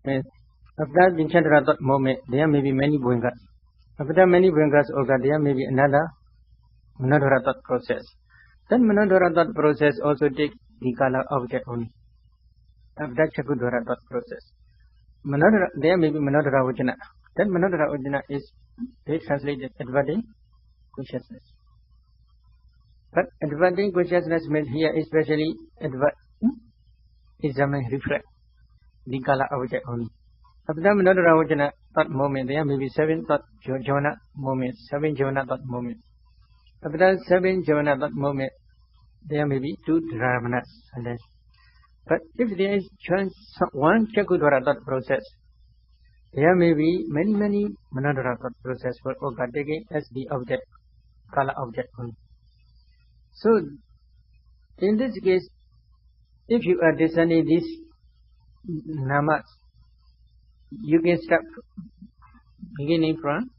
After the Chandra moment, there may be many Bhuyangas. After many Bhuyangas occur, there may be another Manodhara thought process. Then Manodhara thought process also takes the Kala object only. After Chakudhara thought process. Manodhara, there may be Manodhara Vajana. Then Manodhara Vajana is translated adverting consciousness. But adverting consciousness means here especially examine, reflect the Kala object only. After Manodhara Vajana thought moment, there may be 7 thought jhana moments, 7 jhana thought moments. After 7 jhana thought moment, there may be 2 dharmanas. But if there is one Chakudhara thought process, there may be many Manodhara thought process for occur taking as the object, Kala object only. So, in this case, if you are discerning these namas, you can start beginning from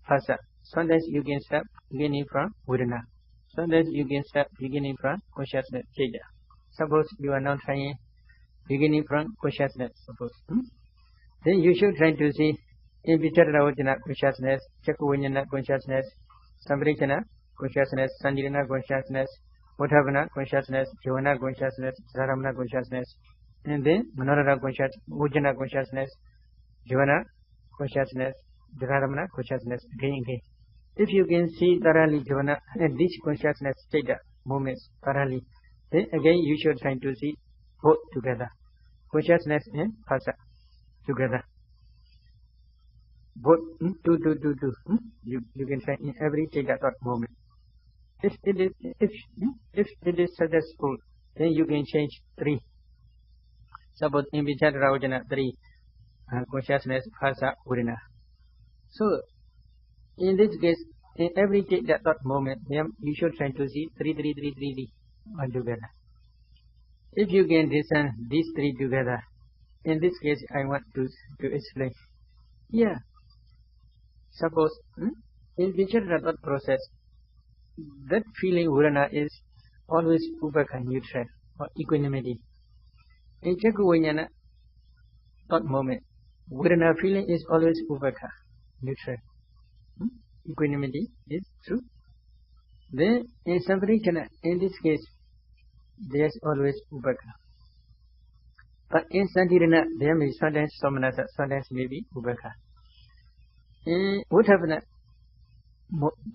phasa. Sometimes you can start beginning from Vedana. Sometimes you can start beginning from consciousness. Suppose you are not trying beginning from consciousness, suppose. Then you should try to see in Vicharavajana consciousness, Chakuvajana consciousness, Sambrichana consciousness, Sanjirana consciousness, Utthavana consciousness, Jivana consciousness, Dharamana consciousness, and then Manodhara consciousness, Ujjana consciousness, Jivana consciousness, Dharamana consciousness, again. If you can see thoroughly Jivana and this consciousness state moments thoroughly, then again you should try to see both together, consciousness and phasa together. Both two. You can try in every thought moment. If it is successful, then you can change 3. Suppose in Vicharavajana 3 consciousness, phasa, urina. So in this case, in every thought moment, you should try to see 3 all together. If you can discern these 3 together, in this case I want to explain. Yeah. Suppose in Vichara thought process, that feeling urana is always upaka neutral or equanimity. In Chakuvajana thought moment, urana feeling is always upaka neutral. Equanimity is true. Then in Sambrichana, in this case, there is always upaka. But in Sanjirana, there may be sometimes somanasa, sometimes maybe upaka. In Utthavana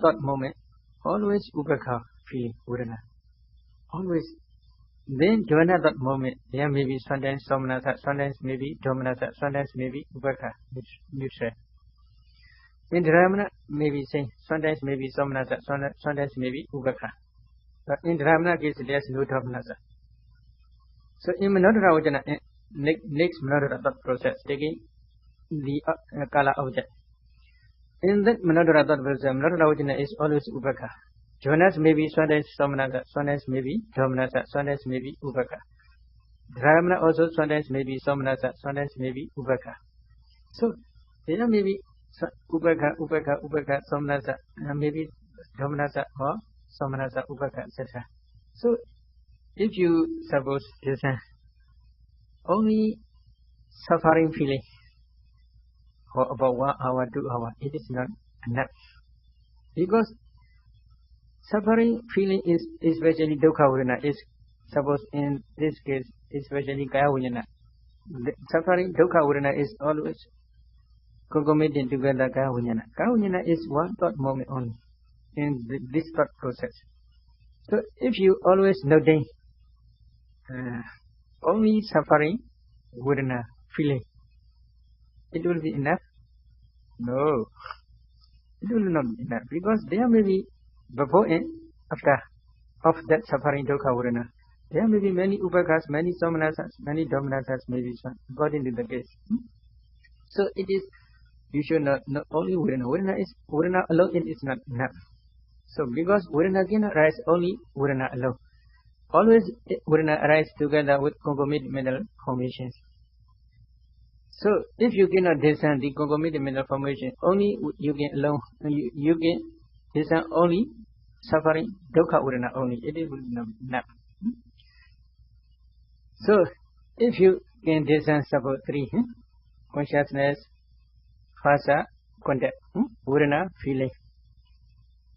thought moment, always upaka feeling, urana. Always. Then Jivana thought moment, there may be sometimes somanasa, sometimes maybe domanasa, sometimes maybe upaka, neutral. In Dharamana, maybe saying sometimes maybe somanasa, sometimes maybe upaka. But in Dharamana case, there is no domanasa. So in Manodhara Vajana, next Manodhara thought process, taking the Kala object. In that Manodhara thought process, Manodhara Vajana is always upaka. Jhanas may be sometimes somanasa, sometimes maybe domanasa, sometimes maybe upaka. Dharamana also sometimes maybe somanasa, sometimes maybe upaka. So there may be upaka, somanasa, maybe domanasa or somanasa, upaka, etc. So if you suppose this only suffering feeling for about 1 hour, 2 hours, it is not enough. Because suffering feeling is especially dukkha urana, is suppose in this case especially kaya urana. Suffering dukkha urana is always concomitant together kaya urana. Kaya urana is one thought moment only in this thought process. So if you always noting only suffering urana feeling, it will be enough? No, it will not be enough, because there may be before and after of that suffering dukkha urana, there may be many upakas, many somanasas, many domanasas, maybe according to the case. So it is, you should not only urana. Urana alone, it is not enough. So because urana cannot arise only urana alone. Always urana arise together with concomitant mineral formations. So if you cannot discern the concomitant mineral formation, only you can discern only suffering dukkha urana only. It will not enough. So if you can discern suppose 3, consciousness, phasa, contact, Vedana, feeling.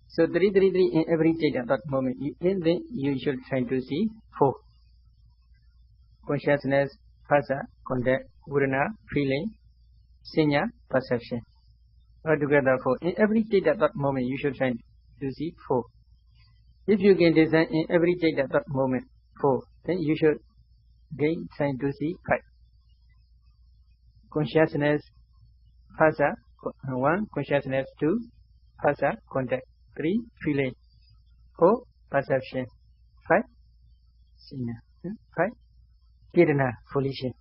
So 3, 3, 3 in every state at that moment. Then you should try to see 4. Consciousness, phasa, contact, Vedana, feeling, sanya, perception. Altogether 4. In every state at that moment, you should try to see 4. If you can design in every state at that moment 4, then you should gain try to see 5. Consciousness, phasa, 1, consciousness, 2, phasa, contact, 3, feeling, 4, perception, 5, sanya, 5, Vedana, volition.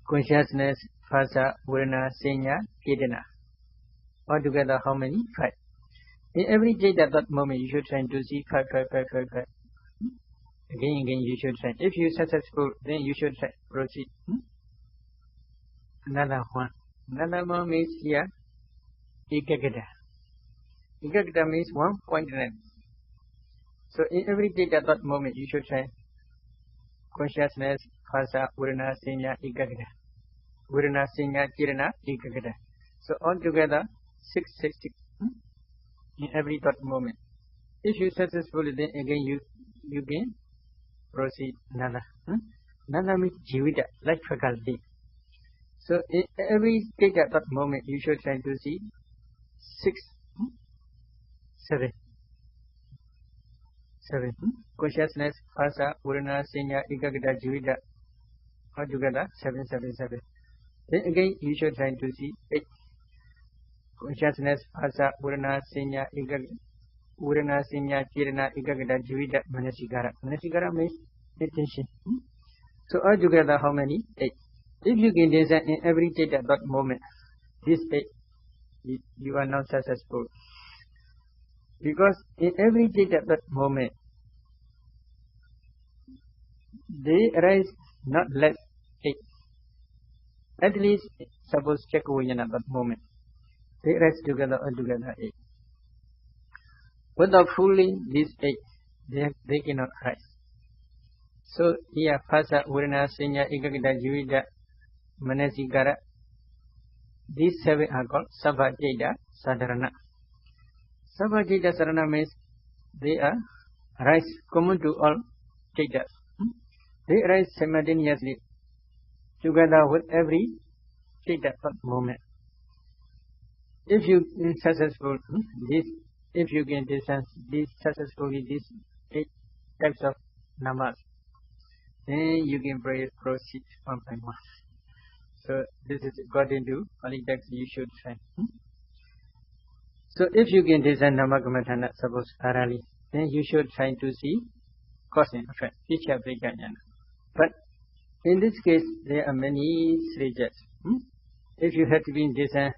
Consciousness, phasa, Vedana, sanya, Vedana. Altogether how many? 5. In every state at that moment you should try to see 5, 5, 5, 5, 5. Again you should try. If you successful, then you should try. Proceed. Another one. Another one means here Ekagata. Ekagata means 1 pointedness. So in every state at that moment you should try consciousness, phasa, Vedana, sanya, Ekagata. Vedana, sanya, Vedana, Ekagata. So altogether 6, 6, 6 in every thought moment. If you successfully, then again you can proceed Nana. Nana means Jivita, like faculty. So in every state at that moment you should try to see 6, 7. 7. Consciousness, phasa, Vedana, sanya, Ekagata, Jivita. Altogether 7, 7, 7. Then again you should try to see 8. Consciousness, phasa, Vedana, sanya, Ekagata. Vedana, sanya, Vedana, Ekagata, Jivita, Manasikara. Manasikara means attention. So altogether how many? 8. If you can design in every state at that moment, this 8, you are not successful. Because in every state at that moment, they arise not less 8. At least, suppose check Vijnana at that moment. They rise together altogether 8. Without fooling these 8, they cannot rise. So here, phasa, Vedana, sanya, Ekagata, Jivita, Manasikara. These 7 are called Sabhajita Sadharana. Sabhajita Sadharana means they are rise common to all Jaitas. They rise simultaneously together with every Jaita moment. If you successful if you can design this successfully these 8 types of namas, then you can proceed one by one. So this is according to Pali text you should try. So if you can design Namakamatana suppose thoroughly, then you should try to see cause and effect, Ficha Briganyana. But in this case there are many stages. If you have to be design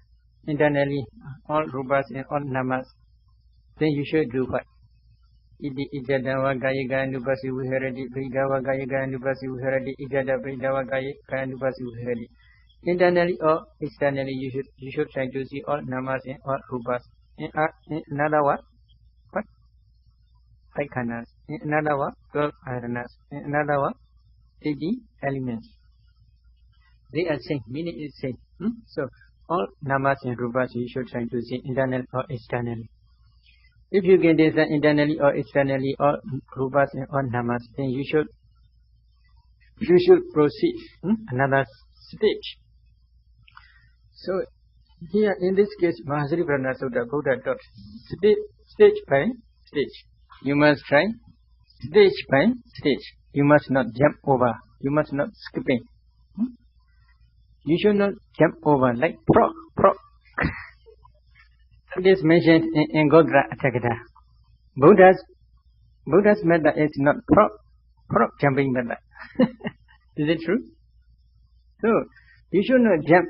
internally all rupas and all namas, then you should do what? Iti ijadawa gaya gaya nupasi viharati, bridawa gaya gaya nupasi viharati, ijada bridawa gaya gaya nupasi viharati. Internally or externally, you should try to see all namas and all rupas. In another what? What? 5 khanas. In another what? 12 aranas. In another what? 80 elements. They are same, meaning is same. So all namas and rupas you should try to see internally or externally. If you can design internally or externally all rupas and all namas, then you should proceed another stage. So here in this case, Mahasari Prana Sutta Buddha taught stage by stage. You must try stage by stage. You must not jump over. You must not skipping. You should not jump over like prog. It is mentioned in Godra Atthakatha. Buddha's method is not prog jumping method. Is it true? So you should not jump,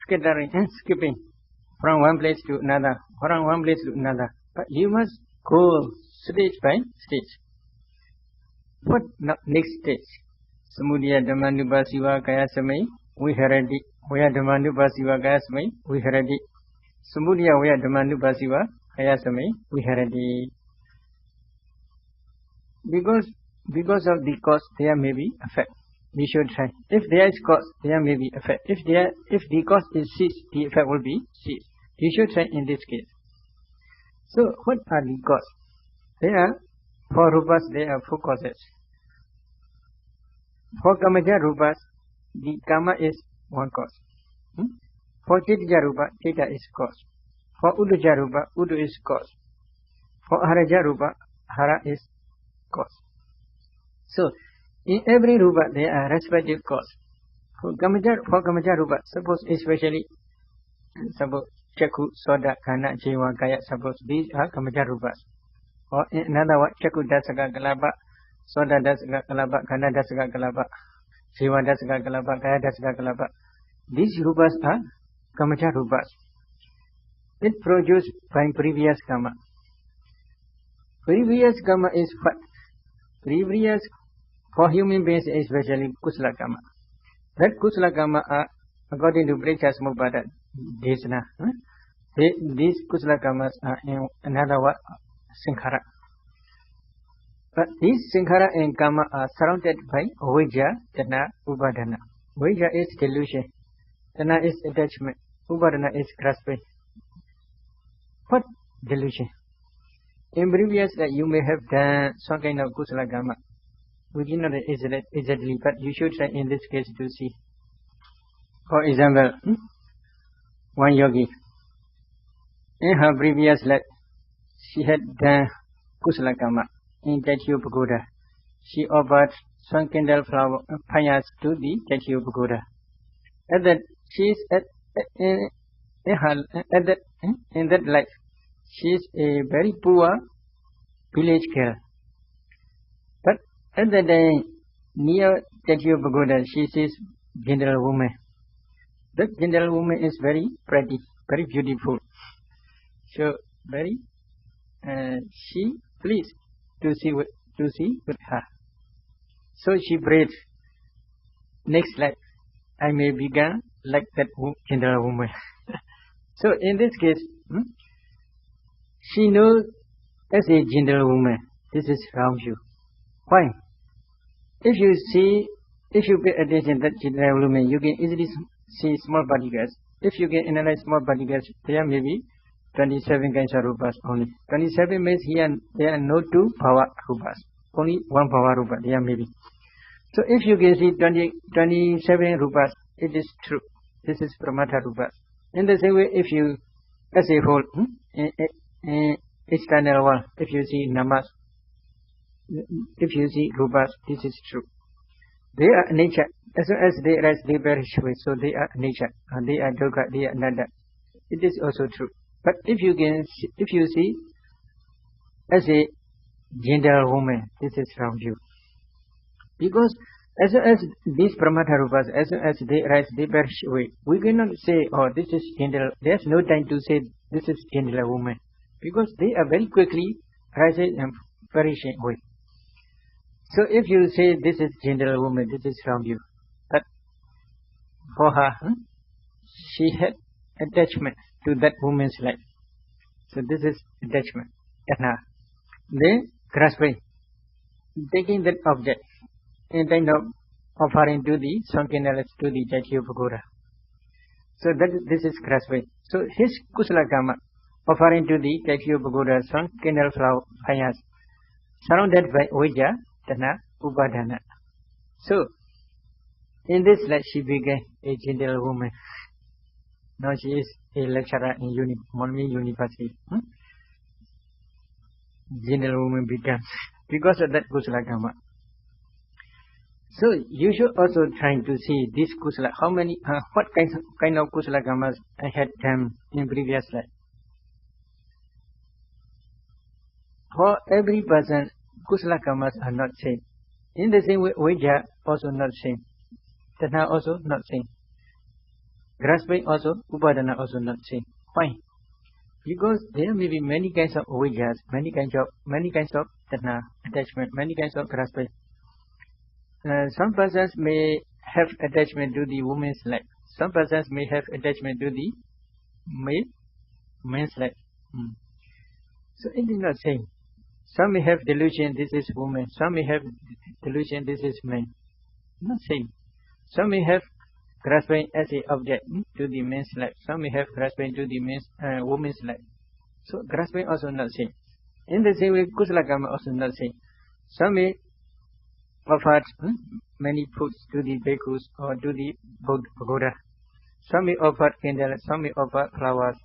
scattering and skipping from one place to another, but you must go stage by stage. What next stage? Samudaya Dhammanupasiva Kaya Samai Viharati. Vaya Dhammanupasiva Kaya Samai Viharati. Samudaya Vaya Dhammanupasiva Kaya Samai Viharati. Because of the cause there may be effect. we should try. If there is cause, there may be effect. If the cause is ceased, the effect will be ceased. You should try in this case. So what are the causes? There are for rupas, there are 4 causes. For kamaja rupas, the kama is one cause. For chitija rupa, chita is cause. For uduja rupa, udu is cause. For haraja rupa, hara is cause. So in every rupa there are respective cause. For kamaja rupa, suppose especially suppose Chaku, Soda, Kana, Jiva, Kaya, suppose these are kamaja rupas. Or in another one, Chaku Dasaka Kalaba, Soda Dasaka Kalaba, Kana Dasaka Kalaba, Jiva Dasaka Kalaba, Kaya Dasaka Kalaba. These rupas are kamaja rupas. It produced by previous kama. Previous kama is what? Previous for human beings especially kusala kama. That kusala kama are according to Brihtasmupada Desana. These kusala kamas are in another one, Sinkhara. But these Sinkhara and Kama are surrounded by Vijja, Tana, Upadana. Vijja is delusion, Tana is attachment, Upadana is grasping. What delusion? In previous that you may have done some kind of kusala kama. We do not exactly, but you should try in this case to see. For example, one yogi, in her previous life, she had done kusala kama in Jatiyo Pagoda. She offered some candle flower payas to the Jatiyo Pagoda. At that, she is in that life, she is a very poor village girl. But at the day near Jatiyo Pagoda, she sees general woman. That general woman is very pretty, very beautiful. So very she pleased to see with her. So she prayed, next life I may become like that general woman. So in this case, she knows as a general woman, this is wrong view. Why? If you pay attention to that general woman, you can easily see small particles. If you can analyze small particles, there may be 27 kinds of rupas only. 27 means here there are no 2 bhava rupas. Only 1 bhava rupa there may be. So if you can see 27 rupas, it is true. This is pramata rupas. In the same way, if you, as a whole, in external world, if you see namas, if you see rupas, this is true. They are nature. As soon as they rise, they perish away. So they are nature. They are dukkha, they are nada. It is also true. But if you see as a general woman, this is wrong view. Because as soon as these pramata rupas, as soon as they rise, they perish away. We cannot say, oh, this is general. There's no time to say this is general woman. Because they are very quickly rising and perishing away. So if you say this is general woman, this is wrong view. But for her, she had attachment to that woman's life. So this is attachment. Then grasping, taking that object and kind of offering to the Sankhyanas, to the Jatiyo Pagoda. So this is grasping. So his kusala kama, offering to the Jatiyo Pagoda, Sankhyanal flower payas, surrounded by Vijja, Tana, Upadana. So in this life she became a general woman. Now she is a lecturer in Monmi University. General woman becomes because of that kusala kama. So you should also try to see this kusala. How many, what kind of kusala kamas I had done in previous life. For every person, kusala kamas are not same. In the same way, Vijja also not same. Tana also not same. Grasping also, Upadana also not same. Why? Because there may be many kinds of Vijjas, many kinds of Tana attachment, many kinds of grasping. Some persons may have attachment to the woman's life. Some persons may have attachment to the man's life. So it is not same. Some may have delusion, this is woman. Some may have delusion, this is man. not same. Some may have grasping as a object to the man's life. Some may have grasping to the woman's life. So grasping also not same. In the same way, kusala karma also not same. Some may offer many foods to the bhikkhus or to the Buddha. Some may offer candles, some may offer flowers,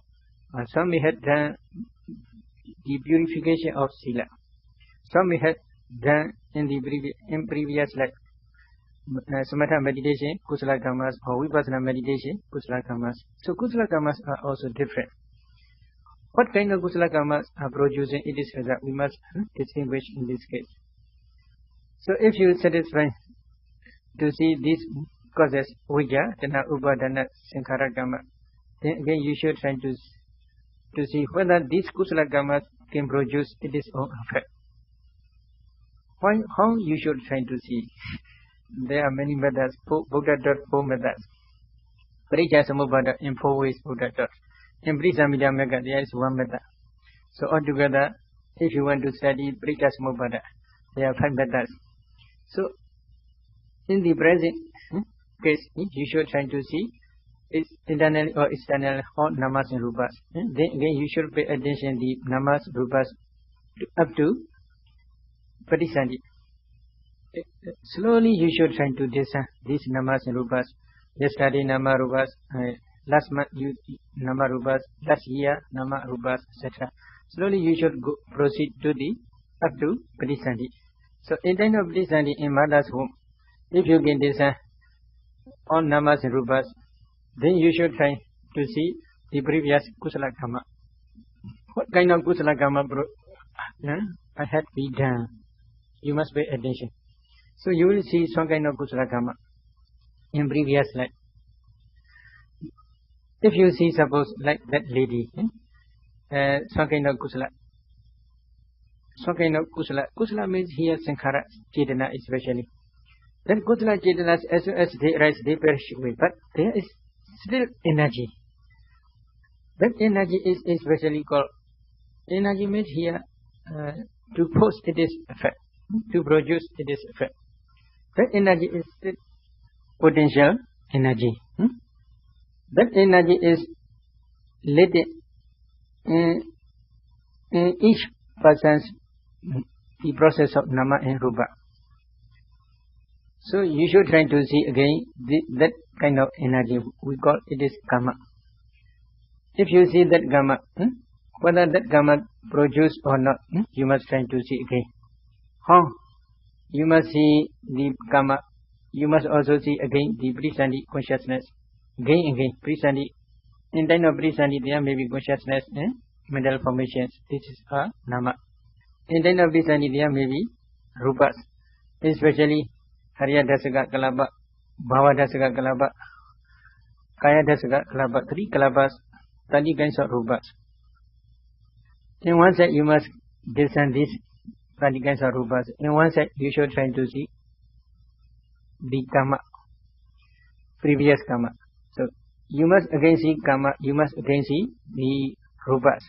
some may have done the purification of sila. Some may have done in previous life samatha meditation, kusala karmas, or vipassana meditation, kusala karmas. So kusala karmas are also different. What kind of kusala karmas are producing in this result? We must distinguish in this case. So if you satisfy to see these causes, vijja, dana, upadana, sankhara karma, then again you should try to see whether these kusala karmas can produce its own effect. How you should try to see? There are many methods. Buddha taught 4 methods. Parijja Samubpada in 4 ways Buddha taught. In Brisamidya Magga there is 1 method. So altogether, if you want to study Parijja Samubpada, there are 5 methods. So in the present case, you should try to see is internal or external or namas and rupas. Then again you should pay attention the namas, rupas up to Patisandhi. Slowly you should try to discern these namas and rupas. Yesterday nama rupas, last month nama rupas, last year nama rupas, etc. Slowly you should proceed to the up to Patisandhi. So in time of Patisandhi in mother's womb, if you can discern all namas and rupas, then you should try to see the previous kusala karma. What kind of kusala karma I had been done? You must pay attention. So you will see some kind of kusala karma in previous life. If you see, suppose like that lady, some kind of kusala. Kusala means here sankhara, chetana especially. Then kusala chetanas, as soon as they rise, they perish away. But there is still energy. That energy is especially called, energy means here to post it is effect, to produce it is effect. That energy is still potential energy. That energy is latent in each person's the process of nama and rupa. So you should try to see again that kind of energy. We call it is karma. If you see that karma, whether that karma produce or not, you must try to see again. How? You must see the karma. You must also see again the Patisandhi consciousness. Again, Patisandhi. In time of Patisandhi, there may be consciousness and mental formations. This is a nama. In time of Patisandhi, there may be rupas, especially Hariya Dasaka Kalapa, Bhava Dasaka Kalapa, Kaya Dasaka Kalapa, 3 kalapas, 30 kinds of rupas. In one side, you must discern these 30 kinds of rupas. In one side, you should try to see the karma, previous karma. So, you must again see karma, you must again see the rupas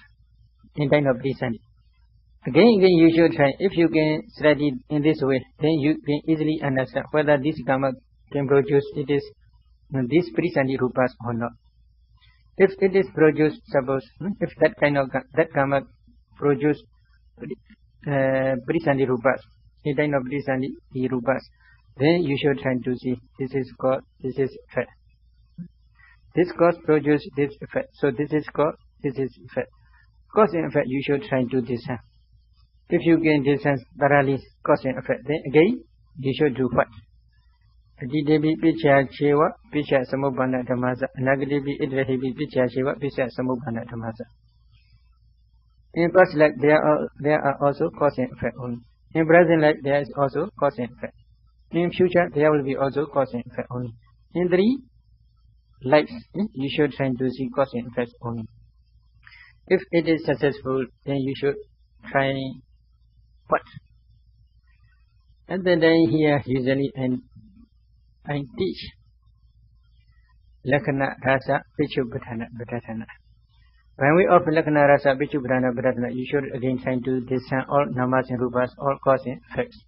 in time of Patisandhi. Again, you should try. If you can study in this way, then you can easily understand whether this karma can produce it is these Patisandhi rupas or not. If it is produced, suppose if that kind of that karma produce Patisandhi rupas, in time of Patisandhi the rupas, then you should try to see this is cause, this is effect. This cause produce this effect. So this is cause, this is effect. Cause and effect you should try to discern. If you can discern thoroughly cause and effect, then again you should do what? Adidevi Pichya Cheva Pichya Samubhana Dhammasa, Nagadevi Idrehevi Pichya Cheva Pichya Samubhana Dhammasa. In past life there are also cause and effect only. In present life there is also cause and effect. In future there will be also cause and effect only. In 3 lives you should try to see cause and effect only. If it is successful, then you should try what? And then here usually I teach Lakkhana Rasa Pichubhadana Bhadatana. When we offer Lakkhana Rasa Pichubhadana Bhadatana, you should again try to discern all namas and rupas, all cause and effects.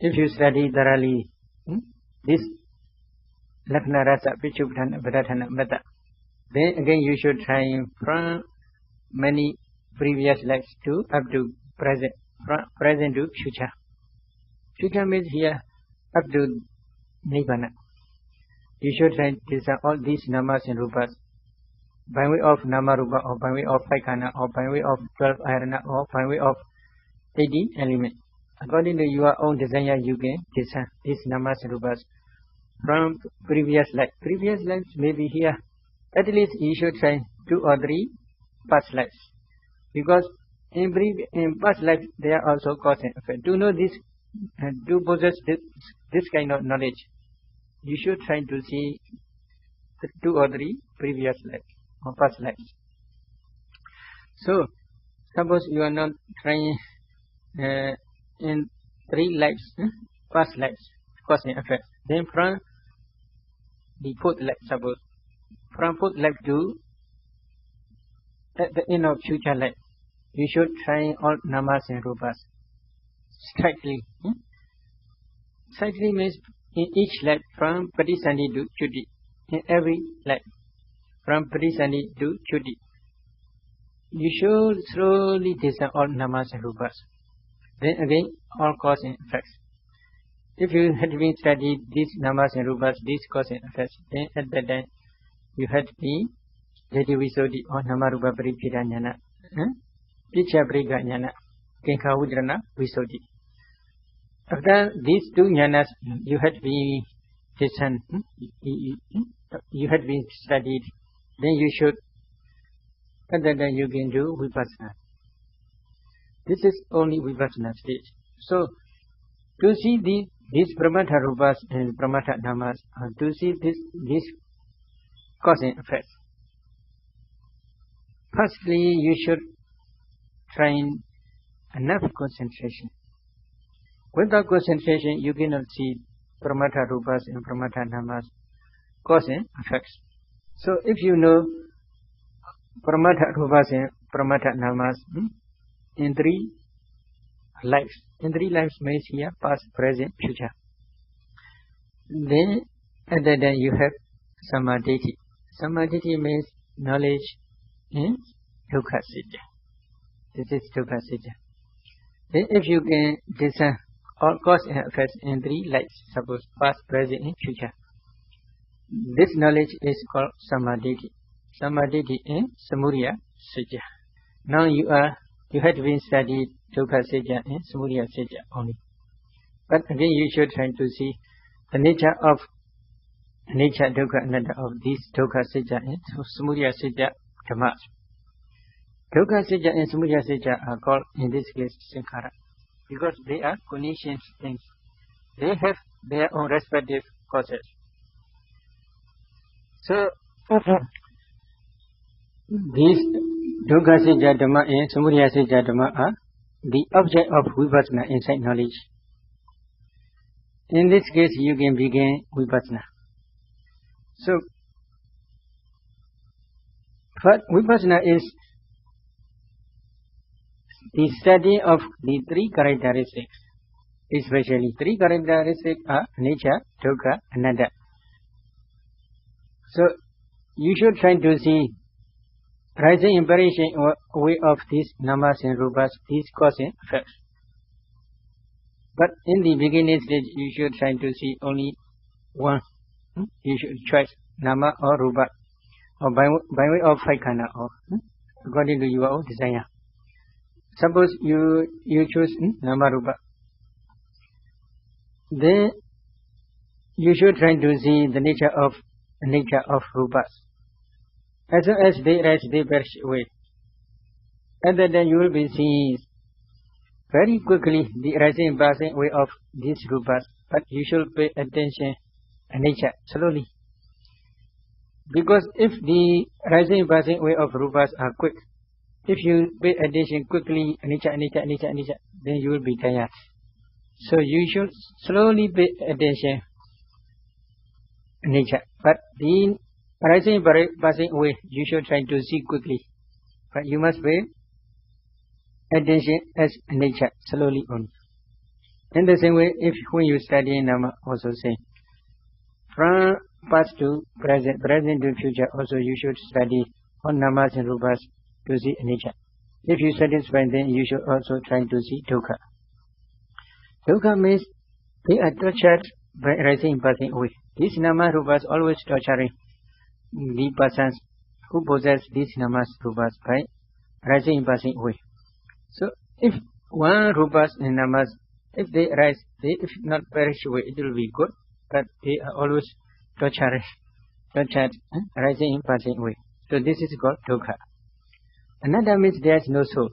If you study thoroughly this Lakkhana Rasa Pichupatthana Pradhana method. Then again you should try from many previous lives to up to present, from present to future. Future means here up to Nibbana. You should try to discern all these namas and rupas by way of nama rupa or by way of Vaikhana or by way of 12 ayarana or by way of 80 elements. According to your own desire, you can discern these namas and rupas from previous life. Previous lives may be here. At least you should try 2 or 3 past lives. Because in past life there are also cause and effect. To know this, to possess this kind of knowledge, you should try to see 2 or 3 previous lives or past lives. So, suppose you are not trying in 3 lives, past lives, cause and effect. Then from the 4th life, suppose, from 4th life to at the end of future life, you should try all namas and rupas strictly. Strictly means in each life from Patisandhi to Chuti. In every life from Patisandhi to Chuti. You should slowly discern all namas and rupas. Then again all cause and effects. If you had been studied these namas and rupas, these cause and effects, then at that time you had been Jati Visuddhi or Namarupa Paripira Jnana, Picha Briga Jnana, Kenkha Udrana Visuddhi. After these 2 jnanas, you had been discerned, you had been studied, then you should, at that time you can do Vipassana. This is only Vipassana stage. So, to see these Pramatha Rupas and Pramatha Namas, to see this cause and effect. Firstly, you should train enough concentration. Without concentration, you cannot see Pramatha Rupas and Pramatha Namas, cause and effects. So, if you know Pramatha Rupas and Pramatha Namas in 3 lives, means here past, present, future. Then at that time you have Samadhi. Samadhi means knowledge in Dukkha Sitya. This is Dukkha Sitya. Then if you can discern all cause and effects in 3 lives, suppose past, present and future, this knowledge is called Samadhi. Samadhi in Samudaya Sitya. Now you had been studied Dukkha Sitya and Samudaya Sitya only. But again you should try to see the nature, Dukkha, Anatta of these Dukkha Sitya and Samudaya Sitya Dhammas. Dukkha Sitya and Samudaya Sitya are called in this case Sankhara, because they are conditioned things. They have their own respective causes. So, these Dukkha Sitya Dhamma and Samudaya Sitya Dhamma are the object of Vipassana insight knowledge. In this case, you can begin Vipassana. So, Vipassana is the study of the 3 characteristics. Especially 3 characteristics are nature, dukkha, anatta. So, you should try to see rising impression way of these namas and rupas, these cause and effects. But in the beginning stage, you should try to see only one. You should choose nama or rupa, or by way of Vaikhana, or according to your own desire. Suppose you choose nama rupa, then you should try to see the nature of rupas. As soon as they rise, they perish away. And then you will be seeing very quickly the rising and passing way of these rupas. But you should pay attention to nature slowly. Because if the rising and passing way of rupas are quick, if you pay attention quickly, nature, then you will be tired. So you should slowly pay attention to nature. But the rising and passing away, you should try to see quickly. But you must pay attention as nature, slowly only. In the same way, when you study Nama, also say, From past to present, present to future, also you should study on namas and rupas to see nature. If you satisfy, then you should also try to see dukkha. Dukkha means they are tortured by rising and passing away. These namas rupas always torturing the persons who possess these namas rupas by rising and passing away. So if one rupas and namas, if they rise, they if not perish away, it will be good. But they are always tortured, rising and passing away. So this is called dukkha. Another means there is no soul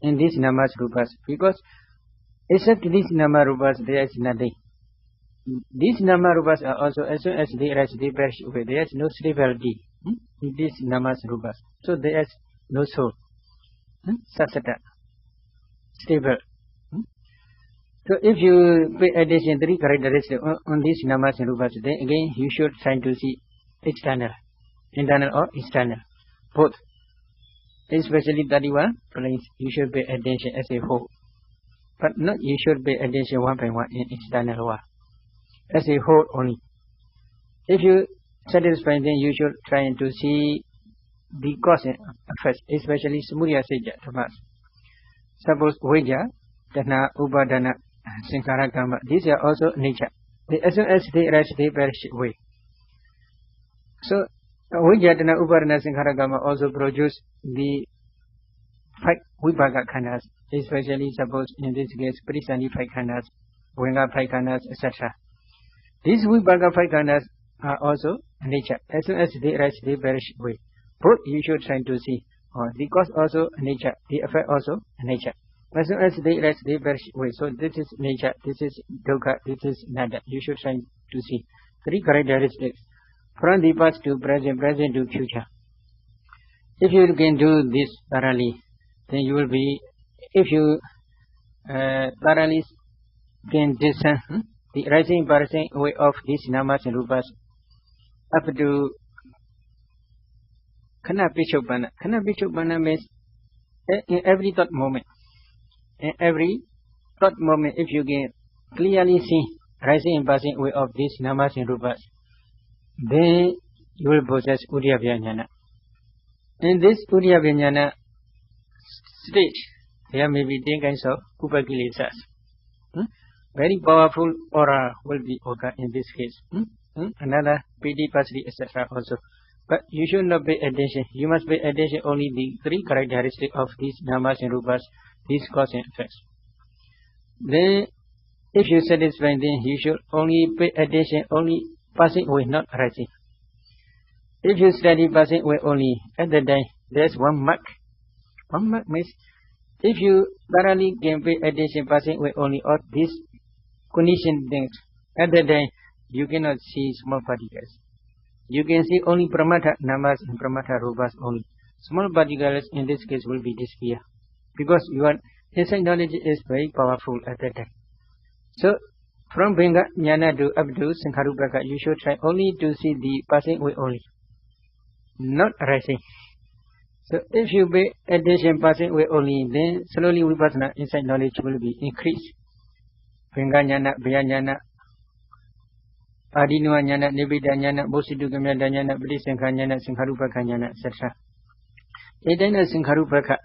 in these namas rupas, because except these nama rupas there is nothing. These nama rupas are also, as soon as they rise, they perish away. There is no stability in these namas rupas. So there is no soul. Sasata. Stable. So if you pay attention to the characteristics on these namas and rupas, then again you should try to see external, internal or external, both. Especially 31 planes, you should pay attention as a whole. But not you should pay attention one by one in external one. As a whole only. If you satisfy, then you should try to see the cause and effect, especially Samudaya Seja Tamas. Suppose Vijja, Dana, Upadana, Sankhara Karma, these are also nature. As soon as they rise, they perish away. So Vijja, Dana, Upadana, Sankhara Karma also produce the 5 Vibhaga khandas, especially suppose in this case Prisani 5 khandas, Venga 5 khandas, etc. These Vibhaga 5 khandas are also nature. As soon as they rise, they perish away. Both you should try to see. The cause also nature, the effect also nature. As soon as they rise, they perish away. So this is nature, this is dukkha, this is nada. You should try to see 3 characteristics from the past to present, present to future. If you can do this thoroughly, then you will be, if you thoroughly can discern the rising and passing away of these namas and rupas up to Khana Pichopana. Khana Pichopana means in every thought moment. In every thought moment, if you can clearly see rising and passing away of these namas and rupas, then you will possess Udyabhya Jnana. In this Udyabhya Jnana state, there may be 10 kinds of Upakilesas. Very powerful aura will be occur in this case. Another PD, Pasri, etc. also. But you should not pay attention. You must pay attention only the 3 characteristics of these namas and rupas, these cause and effects. Then, if you satisfy, then you should only pay attention only passing away, not rising. If you study passing away only, at the time, there's 1 mark. 1 mark means, if you thoroughly can pay attention passing away only of these conditioned things, at the time, you cannot see small particles. You can see only pramata namas and pramata rupas only. Small particles in this case will be disappear, because your insight knowledge is very powerful at that time. So from Venga Jnana to up to Sankharupaka, you should try only to see the passing away only, not rising. So if you pay attention passing away only, then slowly Vipassana insight knowledge will be increased. Venga Jnana, Bhaya Jnana, Adinua Jnana, Nibbida Jnana, Bodhisattva Jnana, Padisankha Jnana, Sankharupaka Jnana, etc. Then as Sankharupaka,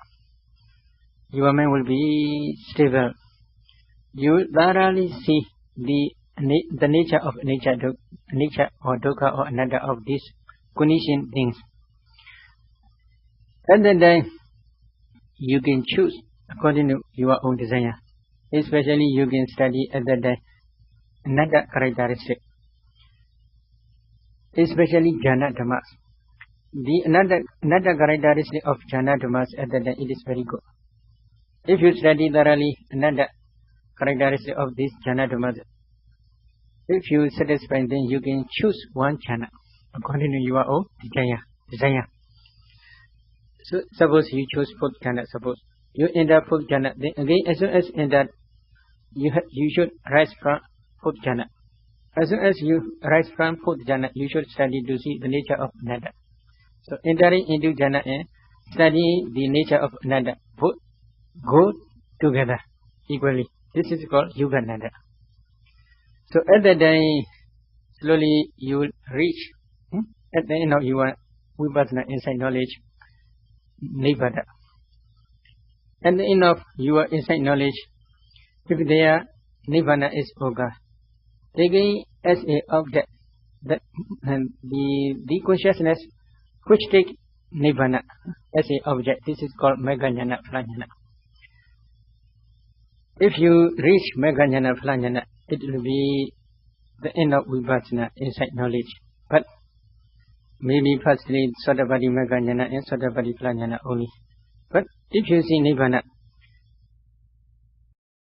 your mind will be stable. You will thoroughly see the nature of nature or dukkha or anatta of these conditioned things. And then you can choose according to your own desire. Especially you can study at that time another characteristic. Especially jhana dhammas. The another characteristic of jhana dhammas at that time, it is very good. If you study thoroughly another characteristic of this jhana dhammas, if you satisfy, then you can choose one jhana according to your own desire. So suppose you choose 4th jhana, suppose you enter 4th jhana, then again as soon as enter, you should rise from 4th jhana. As soon as you rise from 4th jhana, you should study to see the nature of anatta. So entering into jhana and studying the nature of anatta, both go together equally. This is called Yuga Nada. So at that time, slowly you will reach at the end of your Vipassana insight knowledge, Nibbana. At the end of your insight knowledge, if their Nibbana is over, taking as a object that the consciousness which take Nibbana as a object, this is called Megha-jnana Phala-jnana. If you reach Megha-jnana Phala-jnana, it will be the end of Vipassana insight knowledge. But maybe firstly Sotapaddi Megha-jnana and Sotapaddi Phala-jnana only. But if you see Nibbana,